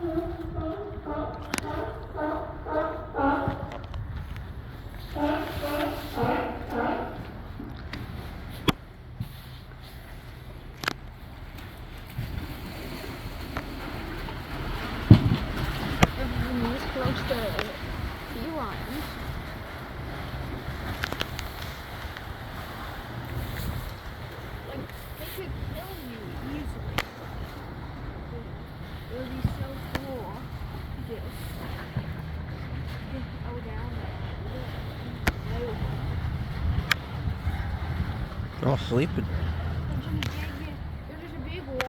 This close to sea lions. Like, they could kill you easily. It would be so cool to just go down there. Oh, sleeping.